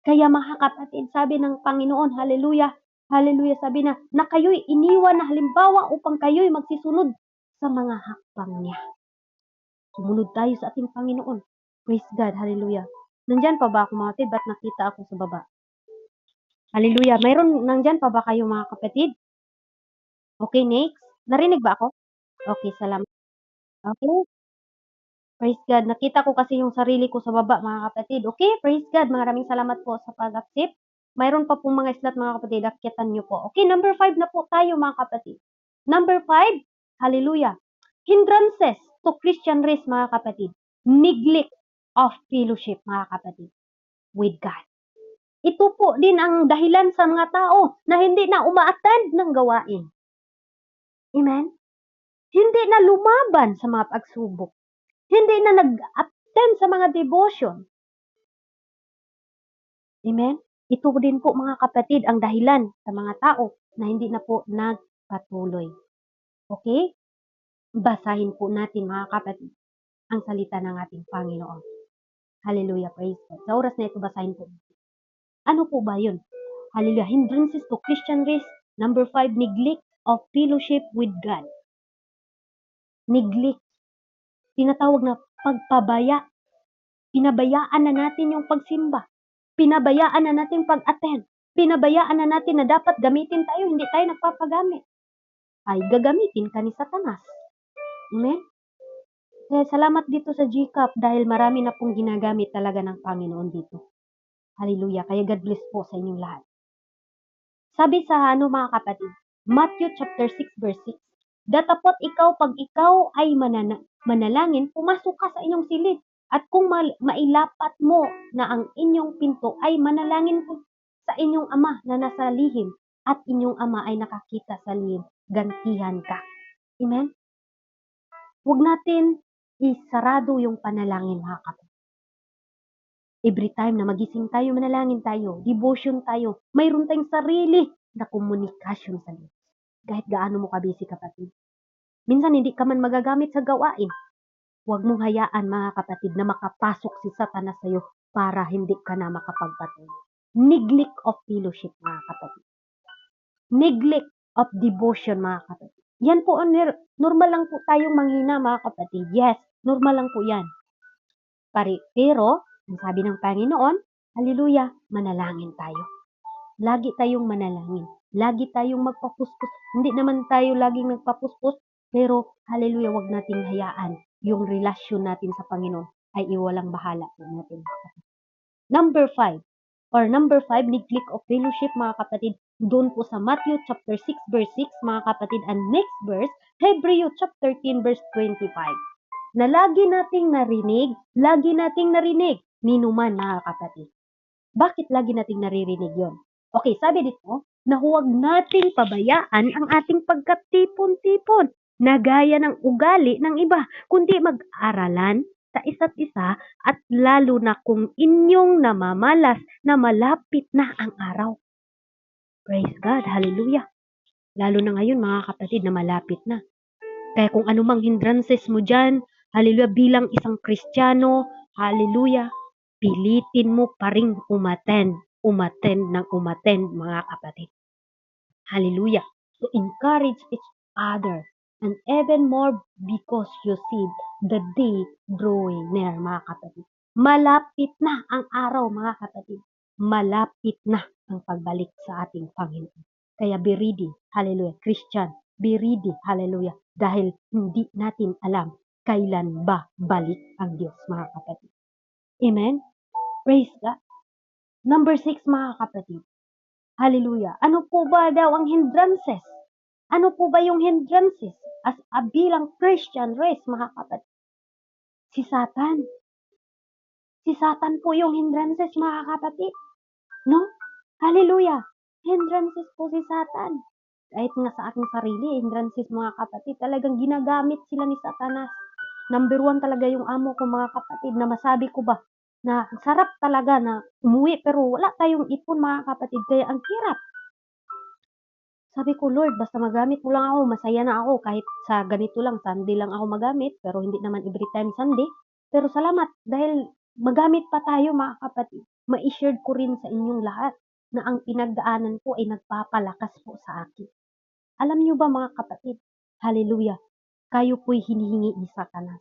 Speaker 1: Kaya mga kapatid, sabi ng Panginoon, hallelujah, hallelujah, sabi na kayo'y iniwan na halimbawa upang kayo'y magsisunod sa mga hakbang niya. Sumunod tayo sa ating Panginoon. Praise God, hallelujah. Nandyan pa ba ako, mga kapatid? Ba't nakita ako sa baba? Hallelujah. Mayroon nandyan pa ba kayo, mga kapatid? Okay, next. Narinig ba ako? Okay, salamat. Okay. Praise God. Nakita ko kasi yung sarili ko sa baba, mga kapatid. Okay, praise God. Maraming salamat po sa pag-accept. Mayroon pa pong mga slot, mga kapatid. Akyatan nyo po. Okay, number 5 na po tayo, mga kapatid. Number 5, hallelujah. Hindrances to Christian race, mga kapatid. Neglect of fellowship, mga kapatid, with God. Ito po din ang dahilan sa mga tao na hindi na uma-attend ng gawain. Amen? Hindi na lumaban sa mga pagsubok. Hindi na nag-attend sa mga devotion. Amen? Ito din po mga kapatid ang dahilan sa mga tao na hindi na po nagpatuloy. Okay? Basahin po natin mga kapatid ang salita ng ating Panginoon. Hallelujah, praise God. Sa oras na ito, basahin po. Ano po ba yun? Hallelujah. Hindrances to Christian race. Number 5, neglect of fellowship with God. Neglect. Tinatawag na pagpabaya. Pinabayaan na natin yung pagsimba. Pinabayaan na natin pag-attend. Pinabayaan na natin na dapat gamitin tayo, hindi tayo nagpapagamit. Ay gagamitin ka ni Satanas. Amen? Kaya salamat dito sa GCAP dahil marami na pong ginagamit talaga ng Panginoon dito. Hallelujah. Kaya God bless po sa inyong lahat. Sabi sa mga kapatid, Matthew chapter 6 verse 6, datapot ikaw pag ikaw ay manalangin, pumasok ka sa inyong silid. At kung mailapat mo na ang inyong pinto ay manalangin sa inyong ama na nasa lihim at inyong ama ay nakakita sa lihim, gantihan ka. Amen? Huwag natin isarado yung panalangin mga kapatid. Every time na magising tayo, manalangin tayo, devotion tayo, mayroon tayong sarili na komunikasyon sa Diyos. Kahit gaano mo kabisi kapatid. Minsan hindi ka man magagamit sa gawain. Huwag mong hayaan mga kapatid na makapasok si Satanas sa iyo para hindi ka na makapagpatuloy. Neglect of fellowship mga kapatid. Neglect of devotion mga kapatid. Yan po, normal lang po tayong manghina mga kapatid. Yes, normal lang po yan. Pero, ang sabi ng Panginoon, hallelujah, manalangin tayo. Lagi tayong manalangin. Lagi tayong magpapuspos. Hindi naman tayo laging nagpapuspos, pero hallelujah, wag nating hayaan yung relasyon natin sa Panginoon ay iwalang bahala po natin. Number 5, neglect of fellowship mga kapatid. Doon po sa Matthew chapter 6 verse 6 mga kapatid. And next verse, Hebrew chapter 10 verse 25. Na lagi nating narinig, ninuman mga kapatid. Bakit lagi nating naririnig yon? Okay, sabi dito, na huwag nating pabayaan ang ating pagkatipon-tipon na gaya ng ugali ng iba, kundi mag-aralan sa isa't isa at lalo na kung inyong namamalas na malapit na ang araw. Praise God, hallelujah. Lalo na ngayon mga kapatid na malapit na. Kaya kung anumang hindrances mo dyan, hallelujah, bilang isang Kristiyano, hallelujah, pilitin mo pa rin umattend mga kapatid. Hallelujah. To encourage each other and even more because you see the day drawing near mga kapatid. Malapit na ang araw mga kapatid. Malapit na ang pagbalik sa ating Panginoon. Kaya be ready, hallelujah, Christian, be ready, hallelujah, dahil hindi natin alam kailan ba balik ang Diyos mga kapatid. Amen? Praise God. Number 6 mga kapatid. Hallelujah. Ano po ba daw ang hindrances? Ano po ba yung hindrances as a bilang Christian race mga kapatid? Si Satan. Si Satan po yung hindrances mga kapatid. No? Hallelujah. Hindrances po si Satan. Kahit nga sa aking sarili, hindrances mga kapatid, talagang ginagamit sila ni Satanas. Number 1 talaga yung amo ko mga kapatid na masabi ko ba na sarap talaga na umuwi pero wala tayong ipon mga kapatid kaya ang hirap. Sabi ko, Lord, basta magamit mo lang ako, masaya na ako kahit sa ganito lang, Sunday lang ako magamit pero hindi naman every time Sunday. Pero salamat dahil magamit pa tayo mga kapatid. Ma-share ko rin sa inyong lahat na ang pinagdaanan ko ay nagpapalakas po sa akin. Alam niyo ba mga kapatid, hallelujah, kayo po'y hinihingi ni Satanas.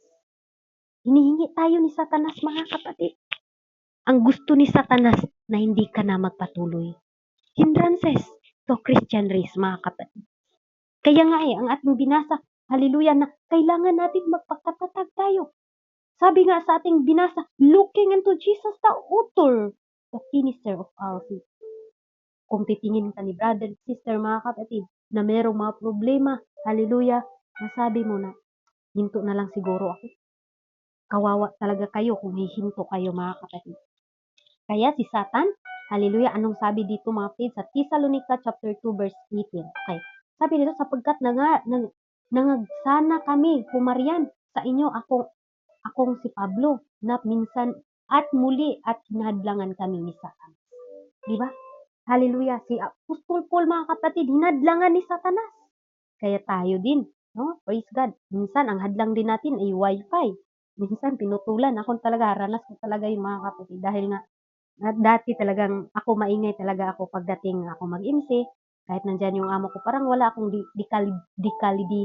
Speaker 1: Hinihingi tayo ni Satanas mga kapatid. Ang gusto ni Satanas na hindi ka na magpatuloy. Hindrances to Christian race mga kapatid. Kaya nga ang ating binasa, hallelujah, na kailangan natin magpakatatag tayo. Sabi nga sa ating binasa, looking into Jesus, the author, the finisher of our faith. Kung titingin ka ni brother, sister, mga kapatid, na merong mga problema, hallelujah, nasabi mo na, hinto na lang siguro ako. Kawawa talaga kayo kung hihinto kayo mga kapatid. Kaya si Satan, Hallelujah. Anong sabi dito mga kapatid? Sa Thessalonica chapter 2 verse 18. Okay. Sabi dito, sapagkat nangagsana kami humarian sa inyo akong si Pablo na minsan at muli at hinadlangan kami ni Satanas. Di ba? Hallelujah. Si Apostol Paul mga kapatid, hinadlangan ni Satanas. Kaya tayo din, no? Praise God. Minsan ang hadlang din natin ay wifi. Minsan pinutulan. Ako talaga, ranas ko talaga yung mga kapatid. Dahil nga, dati talagang ako maingay talaga ako pagdating ako mag-MC. Kahit nandyan yung amo ko, parang wala akong di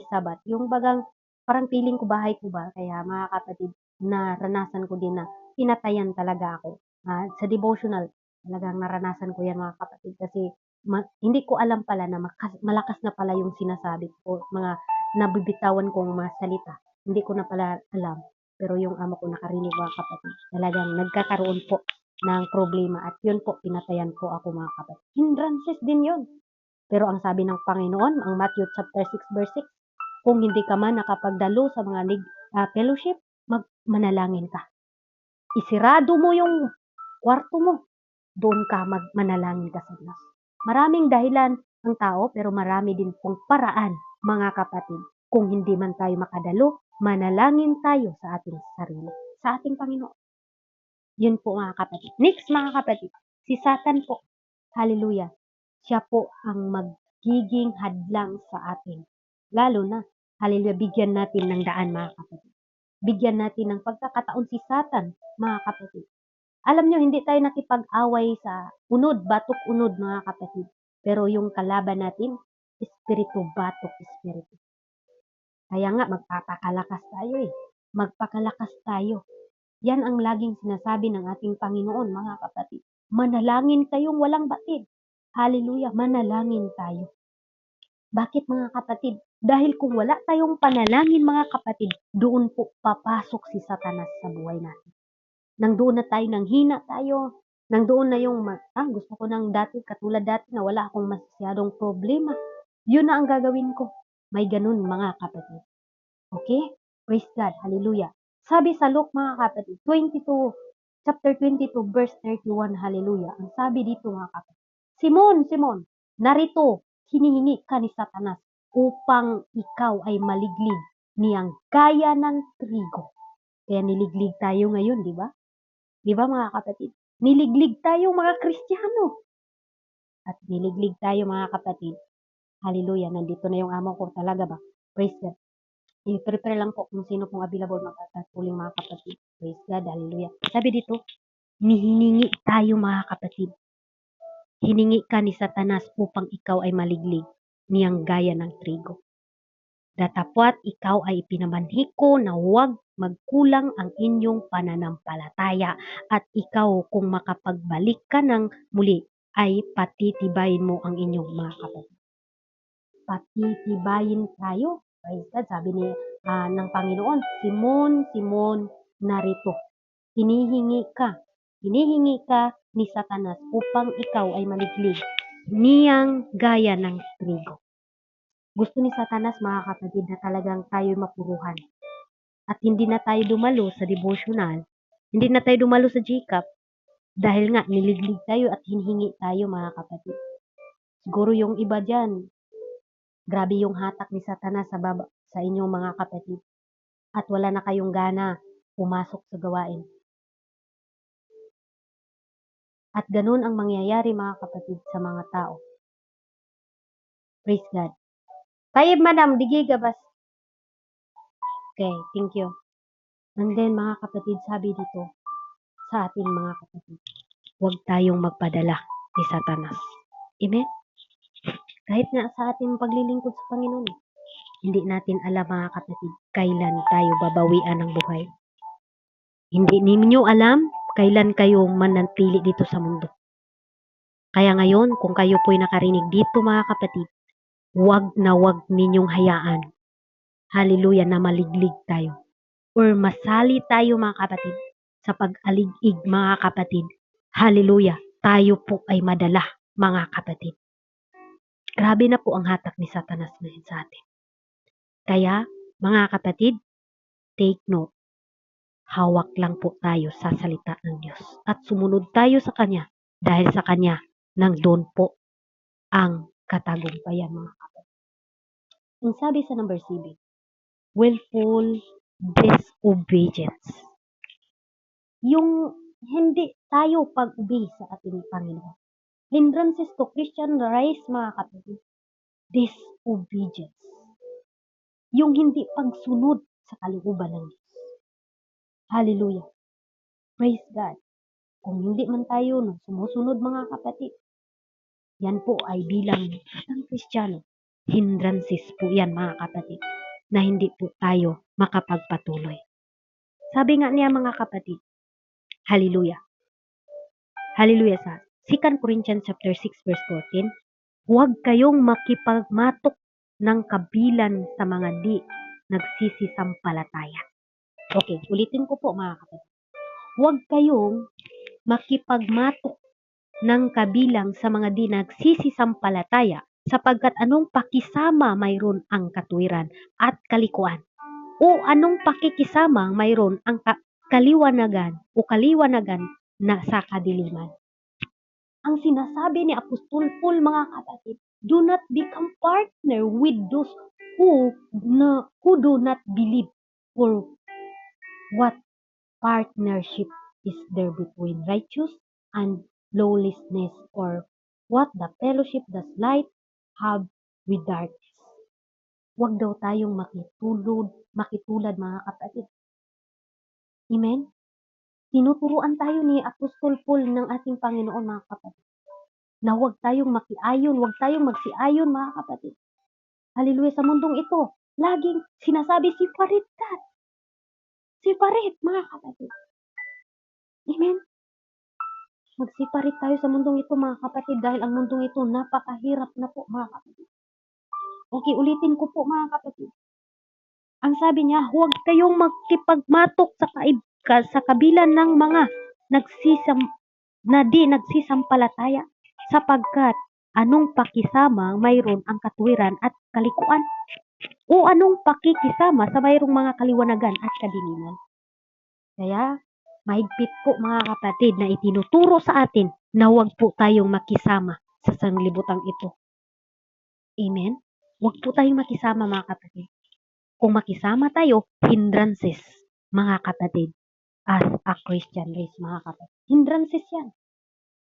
Speaker 1: sabat. Yung bagang, parang feeling ko bahay ko ba. Kaya mga kapatid, naranasan ko din na pinatayan talaga ako. Sa devotional, talagang naranasan ko yan mga kapatid. Kasi hindi ko alam pala na malakas na pala yung sinasabi ko. Mga nabibitawan kong mga salita. Hindi ko na pala alam. Pero yung amo ko nakarinig mga kapatid. Talagang nagkakaroon po ng problema at yun po, pinatayan po ako mga kapatid. Hindrances din yun. Pero ang sabi ng Panginoon, ang Matthew chapter 6 verse 6, kung hindi ka man nakapagdalo sa mga fellowship, manalangin ka. Isirado mo yung kwarto mo. Doon ka manalangin ka sa Diyos. Maraming dahilan ang tao, pero marami din pong paraan, mga kapatid. Kung hindi man tayo makadalo, manalangin tayo sa ating sarili, sa ating Panginoon. Yun po mga kapatid. Next mga kapatid, si Satan po, hallelujah, siya po ang magiging hadlang sa atin. Lalo na, hallelujah, bigyan natin ng daan mga kapatid. Bigyan natin ng pagkakataon si Satan, mga kapatid. Alam nyo, hindi tayo nakipag-away sa batok-unod mga kapatid. Pero yung kalaban natin, espiritu, batok, espiritu. Kaya nga, magpapakalakas tayo eh. Magpakalakas tayo. Yan ang laging sinasabi ng ating Panginoon, mga kapatid. Manalangin kayong walang batid. Hallelujah, manalangin tayo. Bakit mga kapatid? Dahil kung wala tayong panalangin mga kapatid, doon po papasok si Satanas sa buhay natin. Nang doon na tayo, nang hina tayo, nang doon na yung, gusto ko nang dati, katulad dati na wala akong masyadong problema. Yun na ang gagawin ko. May ganun mga kapatid. Okay? Praise God. Hallelujah. Sabi sa Luke mga kapatid, chapter 22, verse 31, hallelujah. Ang sabi dito mga kapatid, Simon, narito, hinihingi ka ni Satanas upang ikaw ay maliglig niyang gaya ng trigo. Kaya niliglig tayo ngayon, di ba? Di ba mga kapatid? Niliglig tayo mga Kristiyano. At niliglig tayo mga kapatid. Hallelujah. Nandito na yung amo ko talaga ba? Praise God. I-prepare lang po kung sino pong available magkakatuling mga kapatid. Praise God. Hallelujah. Sabi dito, hiningi tayo mga kapatid. Hiningi ka ni Satanas upang ikaw ay maliglig niyang gaya ng trigo. Datapwat ikaw ay ipinamanhi ko na huwag magkulang ang inyong pananampalataya at ikaw kung makapagbalik ka ng muli ay patitibayin mo ang inyong mga kapatid. Patitibayin tayo. Praise God, sabi ng Panginoon, Simon, narito. Hinihingi ka ni Satanas upang ikaw ay maliglig niyang gaya ng trigo. Gusto ni Satanas mga kapatid na talagang tayo mapuruhan. At hindi na tayo dumalo sa devotional, hindi na tayo dumalo sa GCAP dahil nga niliglig tayo at hinihingi tayo mga kapatid. Siguro yung iba dyan, grabe yung hatak ni Satanas sa inyong mga kapatid. At wala na kayong gana pumasok sa gawain. At ganun ang mangyayari mga kapatid sa mga tao. Praise God. Tayo madam, digigabas. Okay, thank you. And then mga kapatid, sabi dito sa ating mga kapatid, huwag tayong magpadala ni Satanas. Amen? Kahit nga sa ating paglilingkod sa Panginoon, hindi natin alam mga kapatid, kailan tayo babawian ng buhay. Hindi ninyo alam kailan kayo manatili dito sa mundo. Kaya ngayon, kung kayo po'y nakarinig dito mga kapatid, huwag na huwag ninyong hayaan. Hallelujah, na maliglig tayo. Or masali tayo mga kapatid sa pag-alig-ig mga kapatid. Hallelujah, tayo po ay madala mga kapatid. Grabe na po ang hatak ni Satanas ngayon sa atin. Kaya mga kapatid, take note. Hawak lang po tayo sa salita ng Diyos at sumunod tayo sa Kanya Dahil sa Kanya, nandun po ang katagumpayan, mga kapatid. Ang sabi sa number 7, willful disobedience. Yung hindi tayo pag-obey sa ating Panginoon. Hindrances to Christian rise, mga kapatid. Disobedience. Yung hindi pagsunod sa kalooban ng Diyos. Hallelujah. Praise God. Kung hindi man tayo sumusunod, mga kapatid, yan po ay bilang isang Kristiyano. Hindrances po yan, mga kapatid, na hindi po tayo makapagpatuloy. Sabi nga niya, mga kapatid, hallelujah. Hallelujah sa 2 Corinthians chapter 6 verse 14, huwag kayong makipagmatok ng kabilan sa mga di nagsisisampalataya. Okay, ulitin ko po, mga kapatid. Huwag kayong makipagmatok ng kabilang sa mga di nagsisisampalataya sapagkat anong pakisama mayroon ang katuwiran at kalikuan o anong pakikisama mayroon ang kaliwanagan na sa kadiliman. Ang sinasabi ni Apostol Paul, mga kapatid, do not become partner with those who do not believe. For what partnership is there between righteous and lawlessness, or what the fellowship does light have with darkness? Huwag daw tayong makitulad, mga kapatid. Amen? Tinuturuan tayo ni Apostol Paul ng ating Panginoon, mga kapatid, na huwag tayong makiayon, huwag tayong magsiayon, mga kapatid. Hallelujah, sa mundong ito, laging sinasabi, separate ka. Separate, mga kapatid. Amen? Mag-separate tayo sa mundong ito, mga kapatid, dahil ang mundong ito napakahirap na po, mga kapatid. Okay, ulitin ko po, mga kapatid. Ang sabi niya, huwag kayong magkipagmatok sa kabilan ng mga di nagsisampalataya sapagkat anong pakisama mayroon ang katuwiran at kalikuan o anong pakikisama sa mayroong mga kaliwanagan at kadiliman. Kaya mahigpit po, mga kapatid, na itinuturo sa atin na huwag po tayong makisama sa sanglibutang ito. Amen? Huwag po tayong makisama, mga kapatid. Kung makisama tayo, hindrances, mga kapatid, as a Christian race, mga kapatid. Hindrances yan.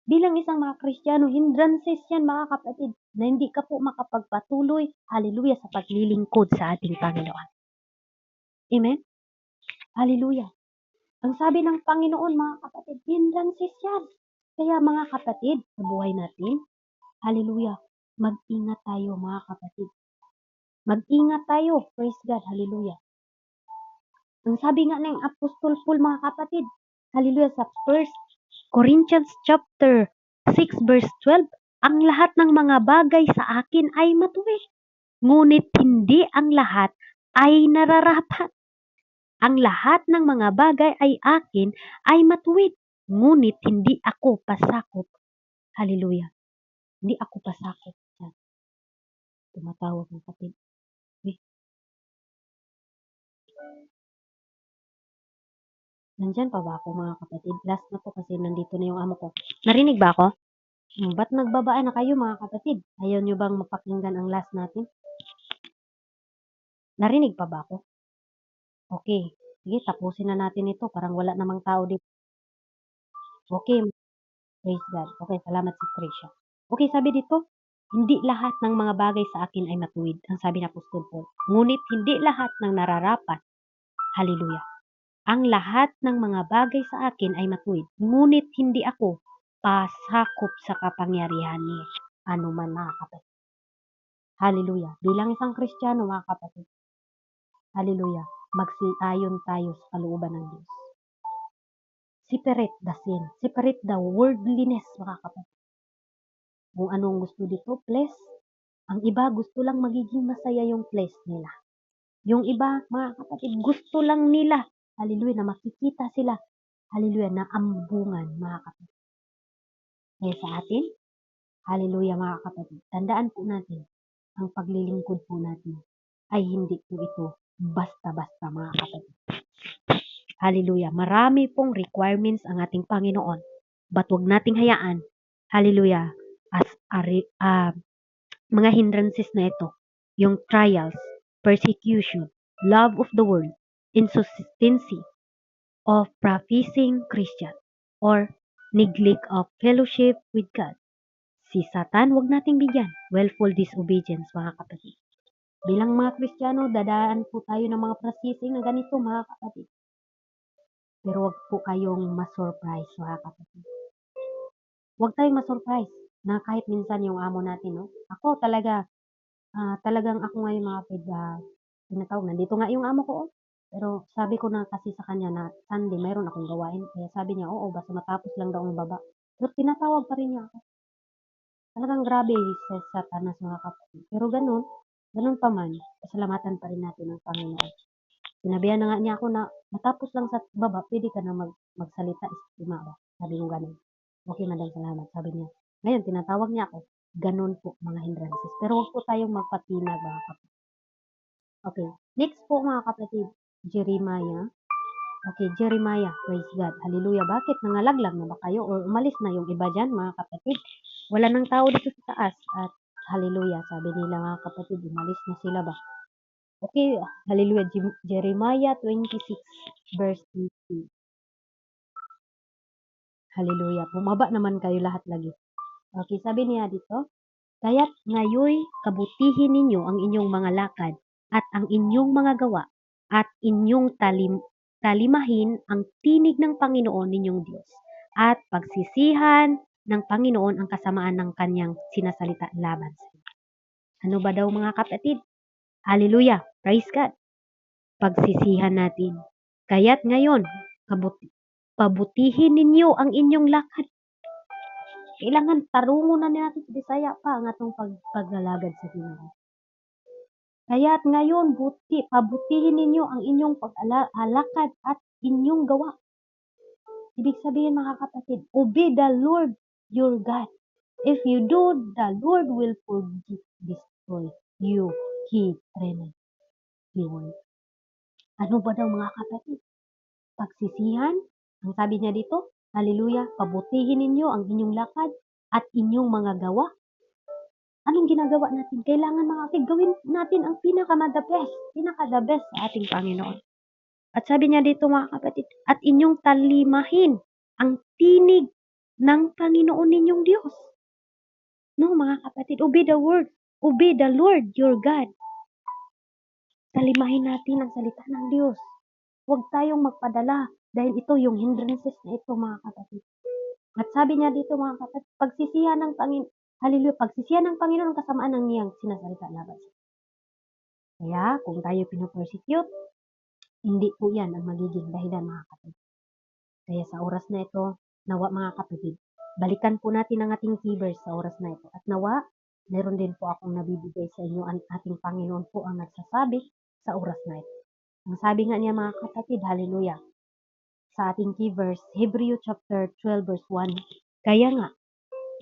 Speaker 1: Bilang isang mga Kristiyano, hindrances yan, mga kapatid, na hindi ka po makapagpatuloy, hallelujah, sa paglilingkod sa ating Panginoon. Amen? Hallelujah. Ang sabi ng Panginoon, mga kapatid, hindrances yan. Kaya, mga kapatid, sa buhay natin, hallelujah, mag-ingat tayo, mga kapatid. Mag-ingat tayo, praise God, hallelujah. Ang sabi nga ng Apostol Paul, mga kapatid, hallelujah, sa 1 Corinthians chapter 6 verse 12, ang lahat ng mga bagay sa akin ay matuwid, ngunit hindi ang lahat ay nararapat. Ang lahat ng mga bagay ay akin ay matuwid, ngunit hindi ako pasakop. Hallelujah. Hindi ako pasakop. Tumatawag ng kapatid. Nandyan pa ba ako, mga kapatid? Last na po kasi nandito na yung amo ko. Narinig ba ako? Ba't nagbabaan na kayo, mga kapatid? Ayaw nyo bang mapakinggan ang last natin? Narinig pa ba ako? Okay. Sige, tapusin na natin ito. Parang wala namang tao dito. Okay. Praise God. Okay, salamat si Trisha. Okay, sabi dito, hindi lahat ng mga bagay sa akin ay matuwid, ang sabi ng Apostol Paul. Ngunit hindi lahat ng nararapat. Hallelujah. Ang lahat ng mga bagay sa akin ay matuwid, ngunit hindi ako pasakop sa kapangyarihan ni anuman, mga kapatid. Hallelujah. Bilang isang Kristiyano, mga kapatid, hallelujah, magsiayon tayo sa kalooban ng Diyos. Separate the sin. Separate the worldliness, mga kapatid. Kung anong gusto dito, flesh. Ang iba, gusto lang magiging masaya yung flesh nila. Yung iba, mga kapatid, gusto lang nila, hallelujah, na makikita sila, hallelujah, na ambungan, mga kapatid. Kaya sa atin, hallelujah, mga kapatid, tandaan po natin, ang paglilingkod po natin ay hindi po ito basta-basta, mga kapatid. Hallelujah. Marami pong requirements ang ating Panginoon. But huwag nating hayaan Hallelujah. As mga hindrances na ito, yung trials, persecution, love of the world, inconsistency of professing Christian, or neglect of fellowship with God. Si Satan, wag nating bigyan. Willful disobedience, mga kapatid. Bilang mga Kristiyano, dadaan po tayo ng mga processing na ganito, mga kapatid. Pero wag po kayong ma-surprise, mga kapatid. Wag tayong ma-surprise na kahit minsan yung amo natin, no? Ako talaga, talagang ako ngayon mga kapatid, tinatawag, nandito nga yung amo ko, oh. Pero sabi ko na kasi sa kanya na Sunday, mayroon akong gawain. Kaya sabi niya, oo, basta matapos lang daw ang baba. Pero tinatawag pa rin niya ako. Talagang grabe sa Satanas, mga kapatid. Pero ganun pa man, pasalamatan pa rin natin ang Panginoon. Sinabihan na nga niya ako na matapos lang sa baba, pwede ka na magsalita, istima ba? Sabi ko ganun. Okay, madam, salamat. Sabi niya. Ngayon, tinatawag niya ako. Ganun po mga hindrances. Pero huwag po tayong magpatinag, mga kapatid. Okay, next po mga kapatid, Jeremiah. Okay, Jeremiah, praise God. Hallelujah. Bakit? Nangalaglag na ba kayo? Or umalis na yung iba dyan, mga kapatid? Wala nang tao dito sa taas. At hallelujah, sabi nila mga kapatid, umalis na sila ba? Okay, hallelujah. Jeremiah 26, verse 18. Hallelujah. Bumaba naman kayo lahat lagi. Okay, sabi niya dito, kaya't ngayoy kabutihin ninyo ang inyong mga lakad at ang inyong mga gawa at inyong talimahin ang tinig ng Panginoon ninyong Diyos at pagsisihan ng Panginoon ang kasamaan ng kanyang sinasalita laban sa inyo. Ano ba daw mga kapatid? Hallelujah! Praise God! Pagsisihan natin. Kaya't ngayon, pabutihin ninyo ang inyong lakad. Kailangan tarungo na natin sa Bisaya pa ang atong paglalagad sa Ginoo. Kaya't ngayon, pabutihin ninyo ang inyong pag-alakad at inyong gawa. Ibig sabihin mga kapatid, obey the Lord your God. If you do, the Lord will destroy you. He threatened. He will. Ano ba daw mga kapatid? Pagsisihan, ang sabi niya dito, hallelujah, pabutihin ninyo ang inyong lakad at inyong mga gawa. Anong ginagawa natin? Kailangan mga kapatid, gawin natin ang pinaka-the best sa ating Panginoon. At sabi niya dito mga kapatid, at inyong talimahin ang tinig ng Panginoon ninyong Diyos. No mga kapatid, obey the word. Obey the Lord your God. Talimahin natin ang salita ng Diyos. Huwag tayong magpadala dahil ito yung hindrances na ito mga kapatid. At sabi niya dito mga kapatid, pagsisihan ng Panginoon, hallelujah, pagsisihan ng Panginoon ang kasamaan ng niyang sinasalita laban. Kaya kung tayo pinopersecute, hindi po yan ang magiging dahilan mga kapatid. Kaya sa oras na ito, nawa mga kapatid, balikan po natin ang ating key verse sa oras na ito. At nawa, meron din po akong nabibigay sa inyo, ang ating Panginoon po ang nagsasabi sa oras na ito. Ang sabi nga niya mga kapatid, hallelujah, sa ating key verse, Hebrew chapter 12 verse 1, kaya nga,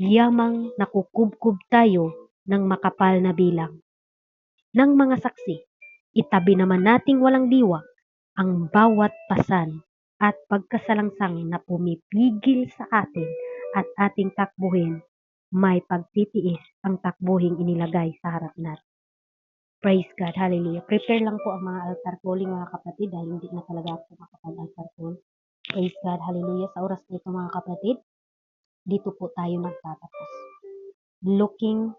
Speaker 1: yamang nakukubkub tayo ng makapal na bilang ng mga saksi, itabi naman nating walang diwa ang bawat pasan at pagkasalangsang na pumipigil sa atin at ating takbuhin, may pagtitiis ang takbuhing inilagay sa harap natin. Praise God, hallelujah. Prepare lang po ang mga altar calling mga kapatid dahil hindi na talaga ako makapag-altar call. Praise God, hallelujah. Sa oras na ito mga kapatid, dito po tayo magtatapos. Looking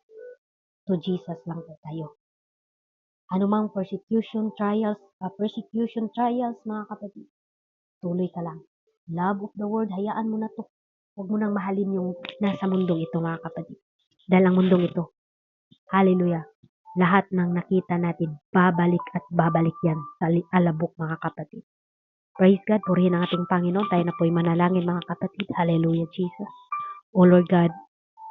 Speaker 1: to Jesus lang po tayo. Anumang persecution trials mga kapatid, tuloy ka lang. Love of the world, hayaan mo na to. Huwag mo nang mahalin yung nasa mundong ito mga kapatid. Dahil ang mundong ito, hallelujah, lahat ng nakita natin, babalik at babalik yan sa alabok mga kapatid. Praise God, purihin ang ating Panginoon. Tayo na po'y manalangin mga kapatid. Hallelujah, Jesus. O Lord God,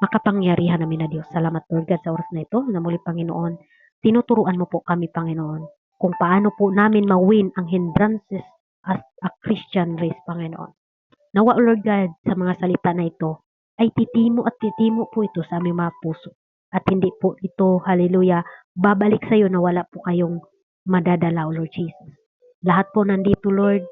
Speaker 1: makapangyarihan namin na Diyos. Salamat Lord God sa oras na ito na muli Panginoon. Tinuturuan mo po kami Panginoon kung paano po namin ma-win ang hindrances as a Christian race Panginoon. Nawa Lord God sa mga salita na ito ay titimo po ito sa aming mga puso. At hindi po ito, hallelujah, babalik sa iyo na wala po kayong madadalaw Lord Jesus. Lahat po nandito Lord,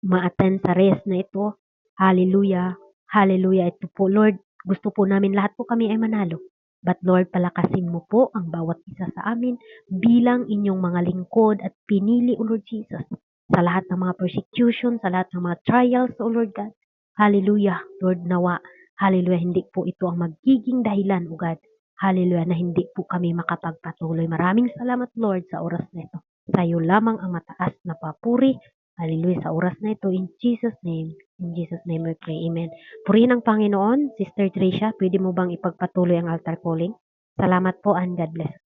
Speaker 1: ma-attend sa race na ito. Hallelujah, hallelujah. Ito po Lord, Gusto po namin lahat po kami ay manalo. But Lord, palakasin mo po ang bawat isa sa amin bilang inyong mga lingkod at pinili, O Lord Jesus, sa lahat ng mga persecution, sa lahat ng mga trials, O Lord God. Hallelujah, Lord, nawa. Hallelujah, hindi po ito ang magiging dahilan, O God. Hallelujah, na hindi po kami makapagpatuloy. Maraming salamat, Lord, sa oras na ito. Sa iyo lamang ang mataas na papuri. Hallelujah, sa oras na ito. In Jesus' name. In Jesus' name we pray. Amen. Purihin ang Panginoon. Sister Tricia, pwede mo bang ipagpatuloy ang altar calling? Salamat po and God bless.